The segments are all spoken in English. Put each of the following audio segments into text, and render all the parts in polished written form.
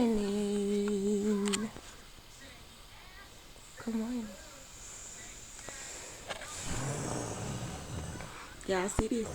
morning. Good morning. Y'all see this?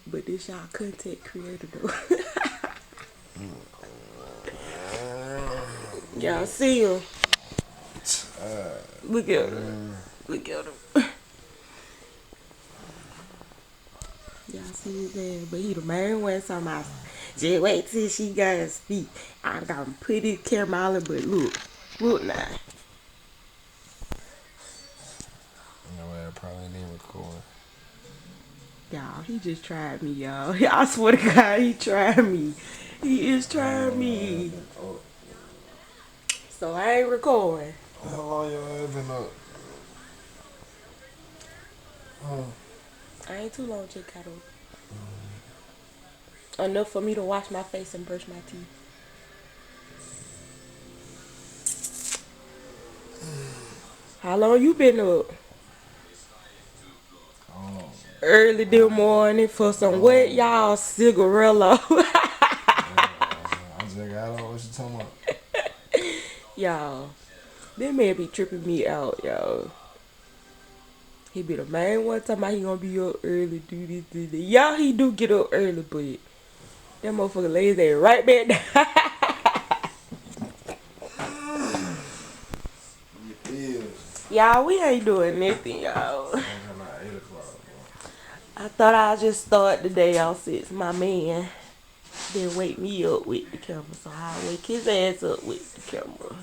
But this y'all content creator though. Y'all see him? Look at him. Look at him. Y'all see his ass, but he the main one talking about, just wait till she gotta speak. I gotta put his camera all in, but look now. No, I probably didn't record. Y'all, he just tried me, y'all. I swear to God, he tried me. He is trying me. So I ain't recording. How long your ass been up? I ain't too long, J. Cato. Enough for me to wash my face and brush my teeth. How long you been up? Early this morning for some what, y'all? Cigarello. I just got on what you talking about. Y'all, that man be tripping me out, y'all. He be the main one talking about he gonna be up early, do this, do that. Y'all, he do get up early, but that motherfucker lays there right back down. Y'all, we ain't doing nothing, y'all. I thought I'd just start the day off since my man didn't wake me up with the camera, so I'll wake his ass up with the camera.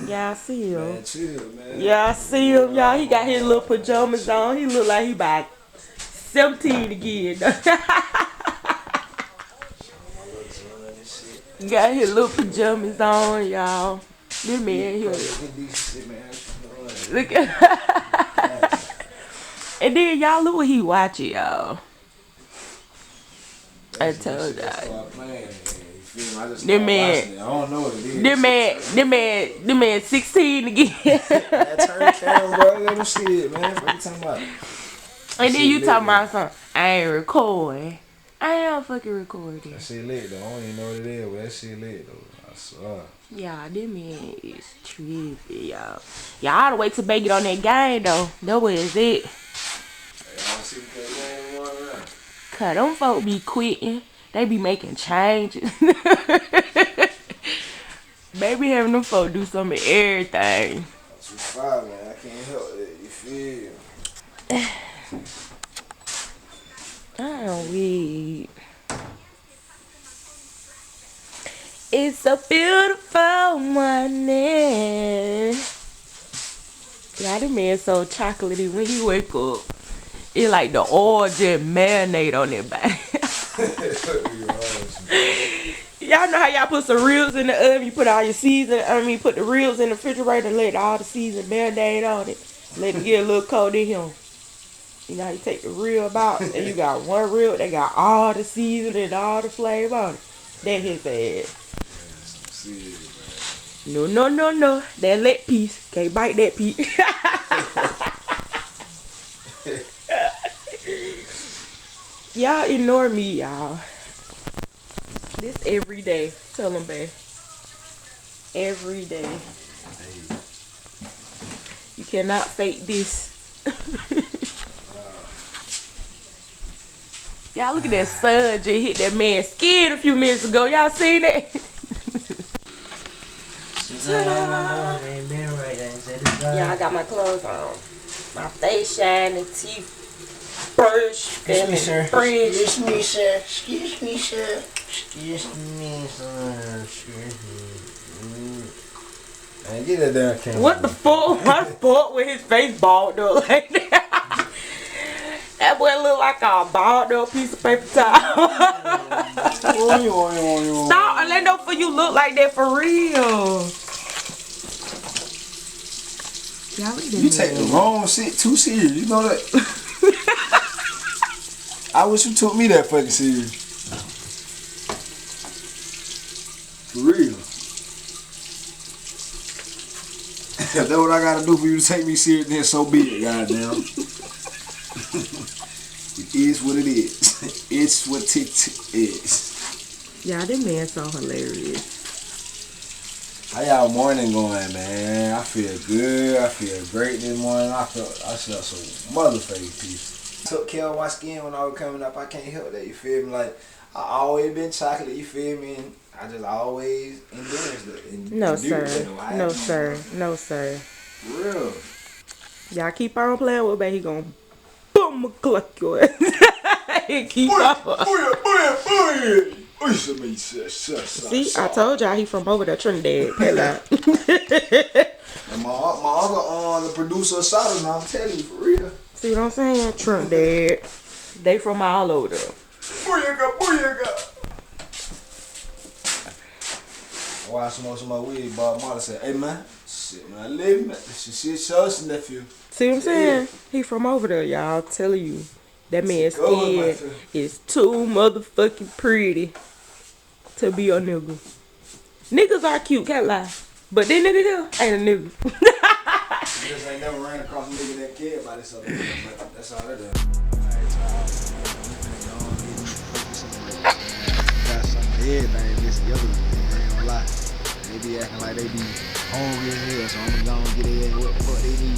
Y'all see him? Man, chill, man. Y'all see him, y'all? He got his little pajamas on. He look like he about 17 again. Got his little pajamas on, y'all. This man here. Look at. And then y'all look what he watching, y'all. I told y'all. This man 16 again. Turn the camera, bro. Let me see it, man. What you talking about? And then you talking about something. I ain't recording. I am fucking recording. That shit lit, though. I don't even know what it is, but that shit lit, though. I swear. Y'all, this man is trippy, y'all. Y'all ought to wait till they get on that game, though. That was it. Y'all see the game going around? Cause them folk be quitting. They be making changes. Baby having them folk do some of everything. That's fine, man. I can't help it. You feel? I'm weak. It's a beautiful morning. Yeah, this man so chocolatey when he wake up. It like the oil just marinate on that back. Y'all know how y'all put some ribs in the oven, you put all your seasoning, put the ribs in the refrigerator and let all the seasoning marinate on it. Let it get a little cold in him. You know how you take the rib out and you got one rib that got all the seasoning and all the flavor on it. That his ass. No. That leg piece. Can't bite that piece. Y'all ignore me, y'all. This every day. Tell them, babe. Every day. You cannot fake this. Y'all look at that sun just hit that man's skin a few minutes ago. Y'all seen that? Yeah, I got my clothes on. My face shining, teeth brush, Excuse me, sir. fridge. Excuse me, sir. Excuse me, sir. Excuse me, sir. Excuse me. Man, get that damn camera. What the fuck? What's fuck with his face bald up like that? That boy look like a bald up piece of paper towel. Stop, Orlando, for you look like that for real. You take the wrong shit too serious. You know that? I wish you took me that fucking serious. For real. If that's what I gotta do for you to take me serious, then so be it, goddamn. It is what it is. It's what it is. Yeah, that man so hilarious. How y'all morning going, man? I feel good. I feel great this morning. I felt so motherfucking peace. Took care of my skin when I was coming up. I can't help that. You feel me? Like I always been chocolate. You feel me? And I just always endured it. No sir. No sir. No sir. For real. Y'all keep on playing with me. He gonna boom cluck your ass. Keep on. See, I told y'all he from over there, Trinidad. And my uncle the producer of Soda, I'm telling you, for real. See what I'm saying? Trinidad. They from all over there. Booyaka. While I smoke some more weed, Bob Marley said, hey man, shit man, I live man. Shit shows nephew. See what I'm saying? He from over there, y'all. Telling you. That man's skin is too motherfucking pretty to be a nigga. Niggas are cute, can't lie. But that nigga there ain't a nigga. You just ain't never ran across a nigga that cared about this other nigga, but that's all that is. Got some of everything missing the other nigga, I ain't gonna lie. They be acting like they be hungry in here, so I'm gonna go and get their what the fuck they need.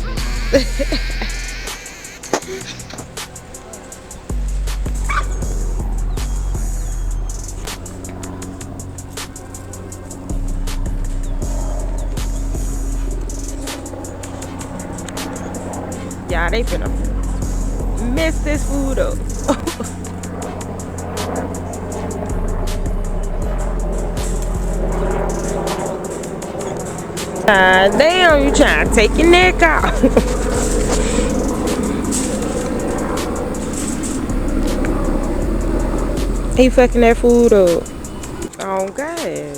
Y'all, they finna mess this food up. Damn, you trying to take your neck out. He fucking that food up. Oh, God.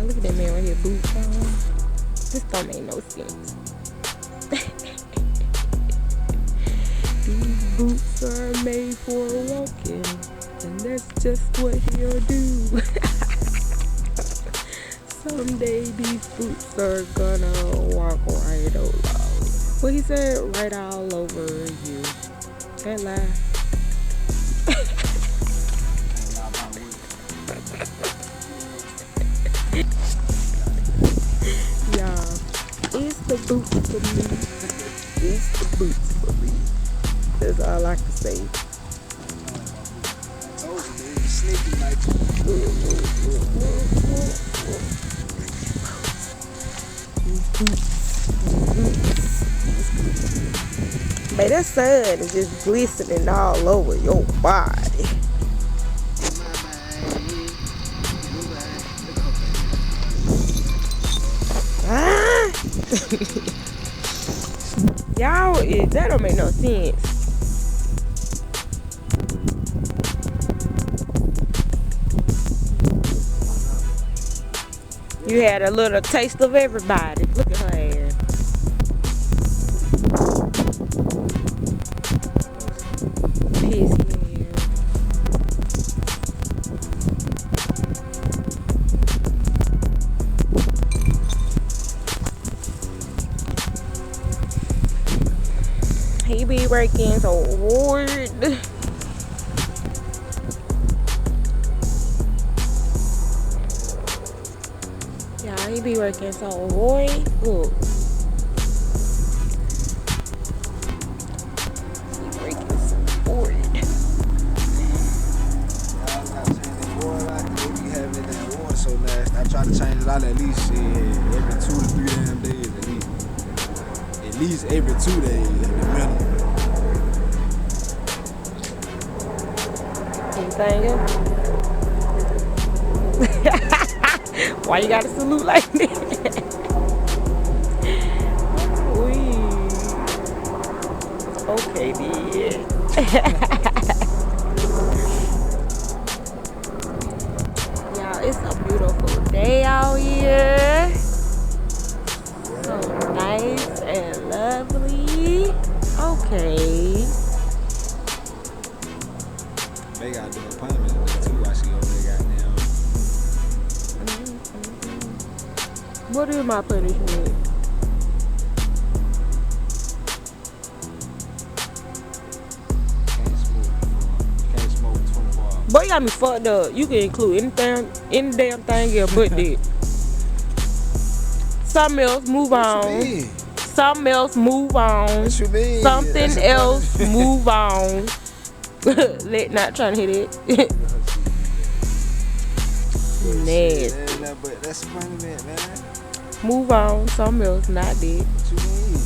Look at that man with his boots on. This don't make no sense. These boots are made for walking, and that's just what he'll do. Someday these boots are gonna walk right all over. What he said? Right all over you. Can't lie. It's the boots for me. It's the boots for me. That's all I can say. Man, that sun is just glistening all over your body. Y'all, that don't make no sense. You had a little taste of everybody. Look at her ass. Pissy ass. He be working so hard. Yeah, he be working so hard. Look. He working so hard. So nasty. I try to change it out at least every 2 to 3 damn days at least. At least every 2 days at the minimum. Anything else? Why you gotta salute like that? Okay, then. It's a beautiful day out here. So nice and lovely. Okay. They got the appointment too. I see over there goddamn. What is my punishment? Can't smoke 24 hours. Boy, you got me fucked up. You can include anything, any damn thing else but that. Something else, move on. Something else, move on. What you mean? Something else, move on. Let not trying to hit it. Nasty. But that's a punishment, man. Move on. Something else, not that. What you mean?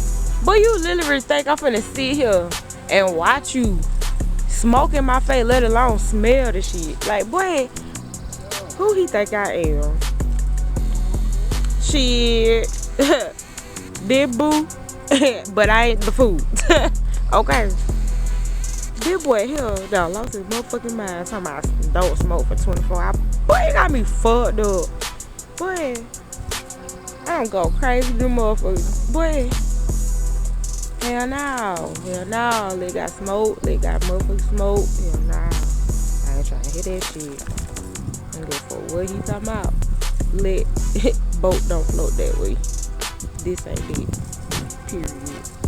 But you literally think I'm finna sit here and watch you smoke in my face, let alone smell the shit. Like, boy, who he think I am? Shit. Big boo. But I ain't the food. Okay. This boy here done lost his motherfucking mind talking about don't smoke for 24 hours. Boy, you got me fucked up. Boy, I don't go crazy with them motherfuckers. Boy, hell no. Hell no. They got smoke. They got motherfucking smoke. Hell no. I ain't trying to hear that shit. I don't give a fuck what he talking about. Let boat don't float that way. This ain't it. Period.